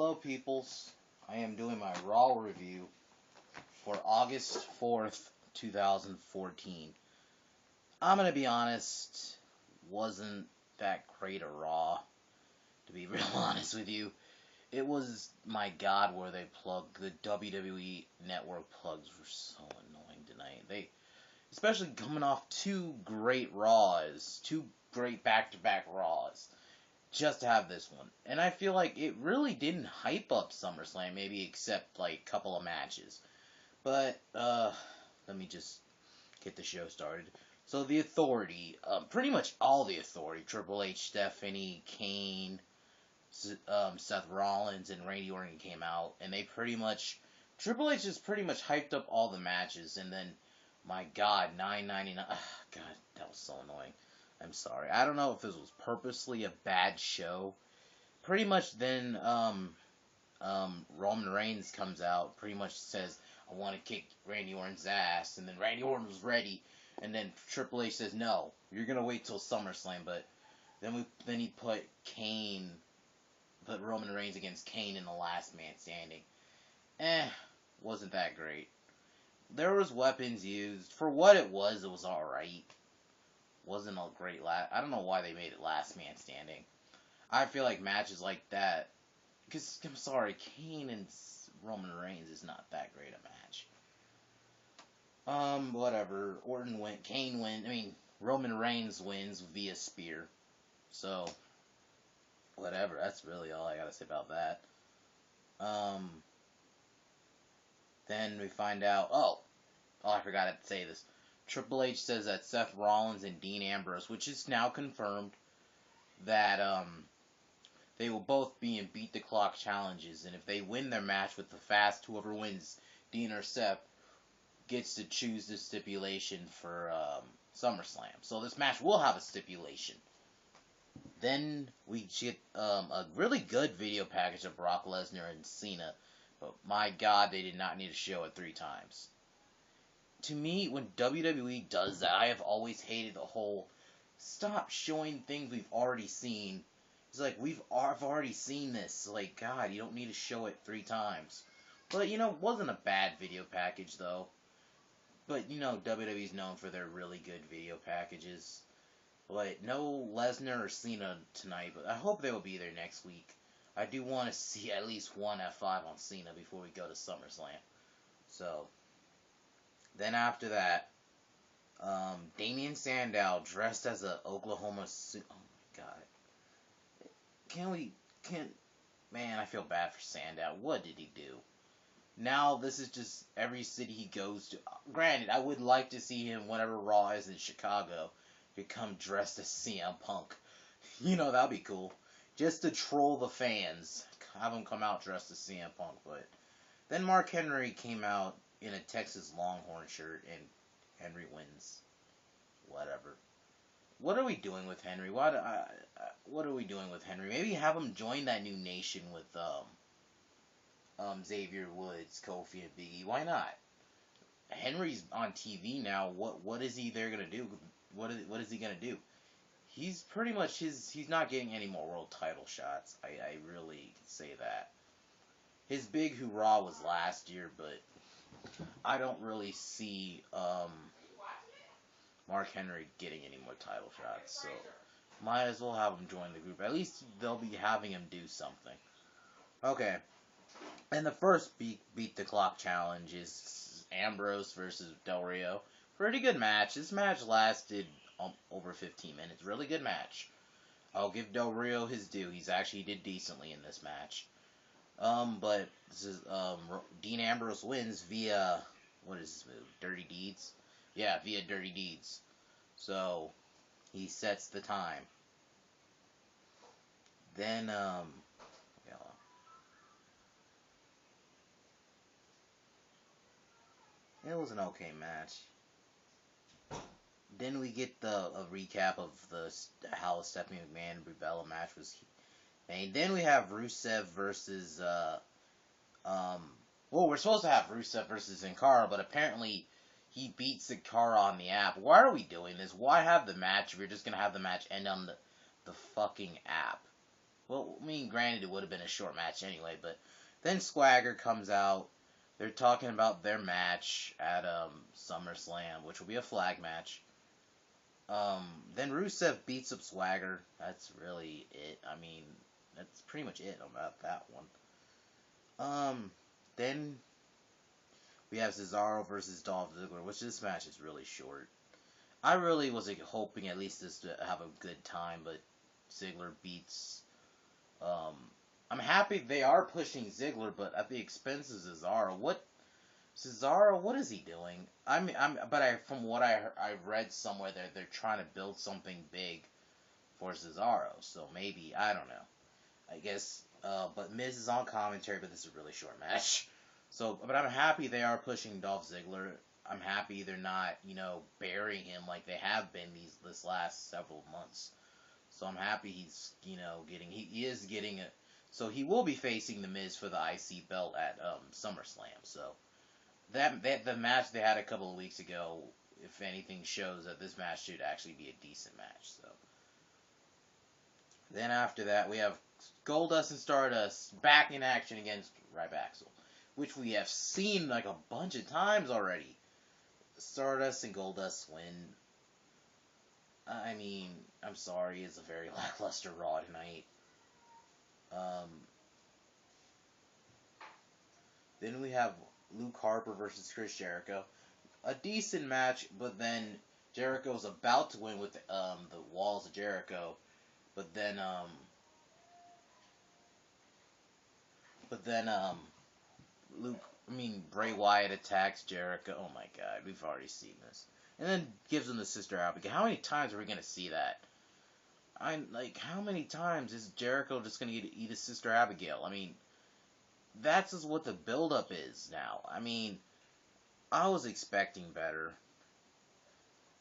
Hello, peoples. I am doing my Raw review for August 4th, 2014. I'm gonna be honest, wasn't that great a Raw, to be real honest with you. It was, my god, where they plugged, the WWE Network plugs were so annoying tonight. Especially coming off two great Raws, two great back-to-back Raws, just to have this one. And I feel like it really didn't hype up SummerSlam, maybe except like a couple of matches. But let me just get the show started. So the Authority, pretty much all the Authority, Triple H, Stephanie, Kane, Seth Rollins, and Randy Orton came out, and Triple H just pretty much hyped up all the matches, and then, my god, $9.99, god, that was so annoying. I'm sorry. I don't know if this was purposely a bad show. Pretty much then, Roman Reigns comes out, pretty much says, I want to kick Randy Orton's ass, and then Randy Orton was ready, and then Triple H says, no, you're gonna wait till SummerSlam, but then he put Roman Reigns against Kane in the last man standing. Wasn't that great. There was weapons used. For what it was alright. Wasn't a great I don't know why they made it last man standing. I feel like matches like that, because, I'm sorry, Kane and Roman Reigns is not that great a match. Whatever. Roman Reigns wins via spear. So, whatever. That's really all I gotta say about that. Then we find out, I forgot to say this. Triple H says that Seth Rollins and Dean Ambrose, which is now confirmed, that they will both be in Beat the Clock challenges, and if they win their match with the Fast, whoever wins, Dean or Seth, gets to choose the stipulation for SummerSlam. So this match will have a stipulation. Then we get a really good video package of Brock Lesnar and Cena, but my god, they did not need to show it 3 times. To me, when WWE does that, I have always hated the whole stop showing things we've already seen. It's like, I've already seen this. Like, god, you don't need to show it 3 times. But, it wasn't a bad video package, though. But, WWE's known for their really good video packages. But no Lesnar or Cena tonight, but I hope they will be there next week. I do want to see at least one F5 on Cena before we go to SummerSlam. So, then after that, Damien Sandow dressed as a Oklahoma. Oh my god! Man, I feel bad for Sandow. What did he do? Now this is just every city he goes to. Granted, I would like to see him whenever Raw is in Chicago become dressed as CM Punk. That'd be cool. Just to troll the fans, have him come out dressed as CM Punk. But then Mark Henry came out in a Texas Longhorn shirt, and Henry wins. Whatever. What are we doing with Henry? What are we doing with Henry? Maybe have him join that new nation with Xavier Woods, Kofi, and Big E. Why not? Henry's on TV now. What is he there gonna do? What is he gonna do? He's pretty much he's not getting any more world title shots. I really say that. His big hoorah was last year, but I don't really see Mark Henry getting any more title shots, so might as well have him join the group. At least they'll be having him do something. Okay. And the first beat the Clock challenge is Ambrose versus Del Rio. Pretty good match. This match lasted over 15 minutes. Really good match. I'll give Del Rio his due. He did decently in this match. But this is Dean Ambrose wins via, what is this move? Dirty Deeds? Yeah, via Dirty Deeds. So he sets the time. Then it was an okay match. Then we get a recap of how Stephanie McMahon and Brie Bella match was made. Then we have Rusev versus we're supposed to have Rusev versus Sin Cara, but apparently he beat Sin Cara on the app. Why are we doing this? Why have the match if you're just gonna have the match end on the fucking app? Well, I mean, granted, it would have been a short match anyway, but then Swagger comes out. They're talking about their match at SummerSlam, which will be a flag match. Then Rusev beats up Swagger. That's really it. I mean, that's pretty much it about that one. Then we have Cesaro versus Dolph Ziggler, which this match is really short. I really was hoping at least this to have a good time, but Ziggler beats. Um, I'm happy they are pushing Ziggler, but at the expense of Cesaro. Cesaro? What is he doing? From what I read somewhere that they're trying to build something big for Cesaro. So maybe I don't know. I guess. But Miz is on commentary, but this is a really short match. So, but I'm happy they are pushing Dolph Ziggler. I'm happy they're not, burying him like they have been this last several months. So I'm happy he's, he is getting a, so he will be facing the Miz for the IC belt at SummerSlam. So that the match they had a couple of weeks ago, if anything, shows that this match should actually be a decent match. So then after that, we have Goldust and Stardust back in action against Ryback, which we have seen like a bunch of times already. Stardust and Goldust win. I mean, I'm sorry, it's a very lackluster Raw tonight. Then we have Luke Harper versus Chris Jericho. A decent match, but then Jericho's about to win with the Walls of Jericho, but then Bray Wyatt attacks Jericho. Oh my God, we've already seen this. And then gives him the Sister Abigail. How many times are we gonna see that? How many times is Jericho just gonna eat his Sister Abigail? I mean, that's just what the build-up is now. I mean, I was expecting better.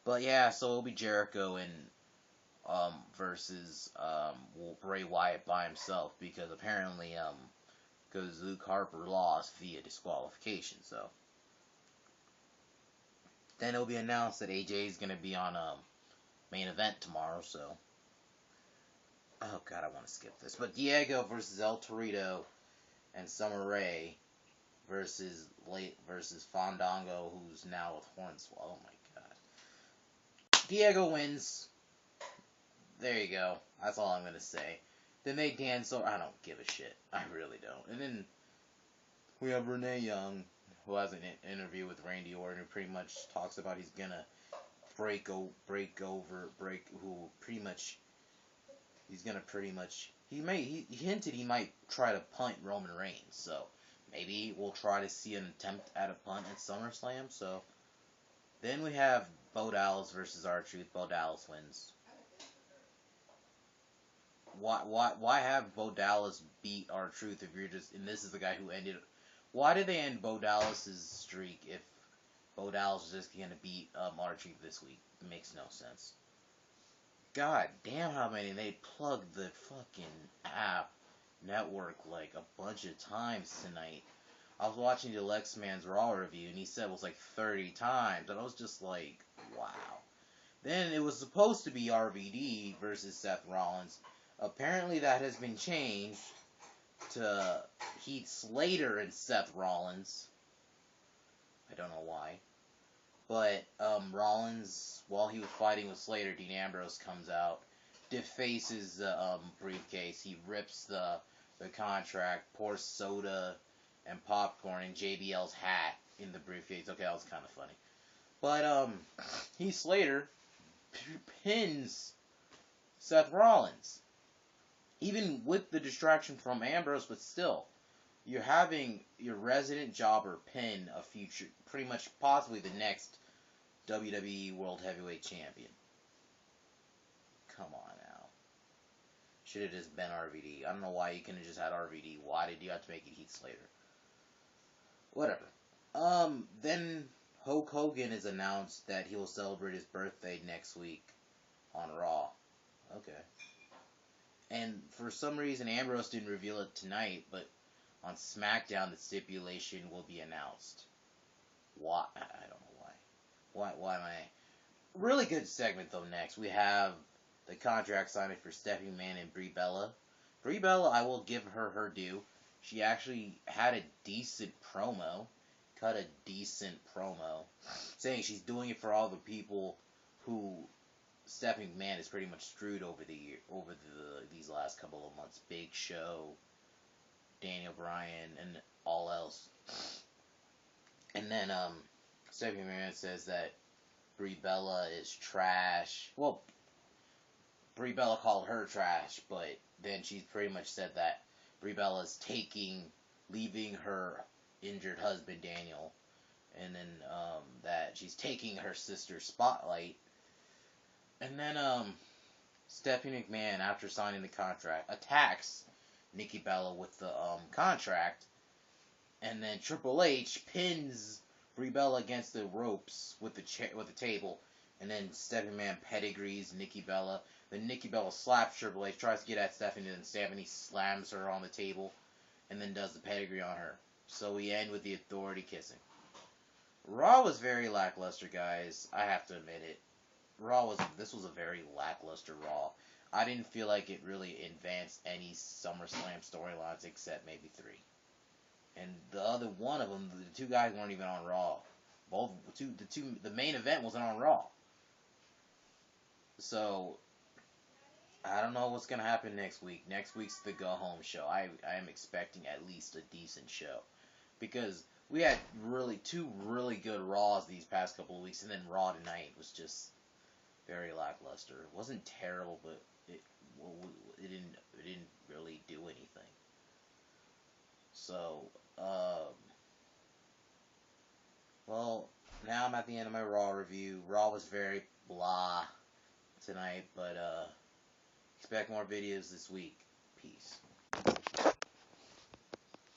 But yeah, so it'll be Jericho and versus Bray Wyatt by himself because apparently because Luke Harper lost via disqualification. So then it'll be announced that AJ is gonna be on main event tomorrow. So oh God, I want to skip this. But Diego versus El Torito and Summer Rae versus Fandango, who's now with Hornswoggle. Oh my God. Diego wins. There you go. That's all I'm gonna say. Then they dance over. I don't give a shit. I really don't. And then we have Renee Young, who has an interview with Randy Orton, who pretty much talks about he's gonna he hinted he might try to punt Roman Reigns. So maybe we'll try to see an attempt at a punt at SummerSlam. So then we have Bo Dallas versus R-Truth. Bo Dallas wins. Why have Bo Dallas beat R-Truth if you're just, and this is the guy who ended, why did they end Bo Dallas's streak if Bo Dallas is just gonna beat R-Truth this week? It makes no sense. God damn how many, they plugged the fucking app network like a bunch of times tonight. I was watching the Lex Man's Raw review and he said it was like 30 times and I was just like, wow. Then it was supposed to be RVD versus Seth Rollins. Apparently that has been changed to Heath Slater and Seth Rollins. I don't know why. But Rollins, while he was fighting with Slater, Dean Ambrose comes out, defaces the briefcase. He rips the contract, pours soda and popcorn in JBL's hat in the briefcase. Okay, that was kind of funny. But Heath Slater pins Seth Rollins. Even with the distraction from Ambrose, but still, you're having your resident jobber pin a future, pretty much possibly the next WWE World Heavyweight Champion. Come on now. Should have just been RVD. I don't know why you couldn't have just had RVD. Why did you have to make it Heath Slater? Whatever. Then Hulk Hogan has announced that he will celebrate his birthday next week on Raw. Okay. And for some reason, Ambrose didn't reveal it tonight, but on SmackDown, the stipulation will be announced. Why? I don't know why. Why am I? Really good segment, though, next. We have the contract signing for Stephanie McMahon and Brie Bella. Brie Bella, I will give her due. She actually had a decent promo, cut a decent promo, saying she's doing it for all the people who Stephanie McMahon is pretty much screwed these last couple of months. Big Show, Daniel Bryan, and all else. And then Stephanie McMahon says that Brie Bella is trash. Well, Brie Bella called her trash, but then she's pretty much said that Brie Bella's leaving her injured husband Daniel, and then that she's taking her sister's spotlight. And then Stephanie McMahon, after signing the contract, attacks Nikki Bella with the contract, and then Triple H pins Brie Bella against the ropes with the table, and then Stephanie McMahon pedigrees Nikki Bella. Then Nikki Bella slaps Triple H, tries to get at Stephanie, and Stephanie slams her on the table, and then does the pedigree on her. So we end with the Authority kissing. Raw was very lackluster, guys. I have to admit it. This was a very lackluster Raw. I didn't feel like it really advanced any SummerSlam storylines except maybe 3. And the other one of them, the 2 guys weren't even on Raw. The main event wasn't on Raw. So I don't know what's gonna happen next week. Next week's the go home show. I am expecting at least a decent show, because we had 2 really good Raws these past couple of weeks, and then Raw tonight was just very lackluster. It wasn't terrible, but it didn't really do anything. So well, now I'm at the end of my Raw review. Raw was very blah tonight, but expect more videos this week. Peace.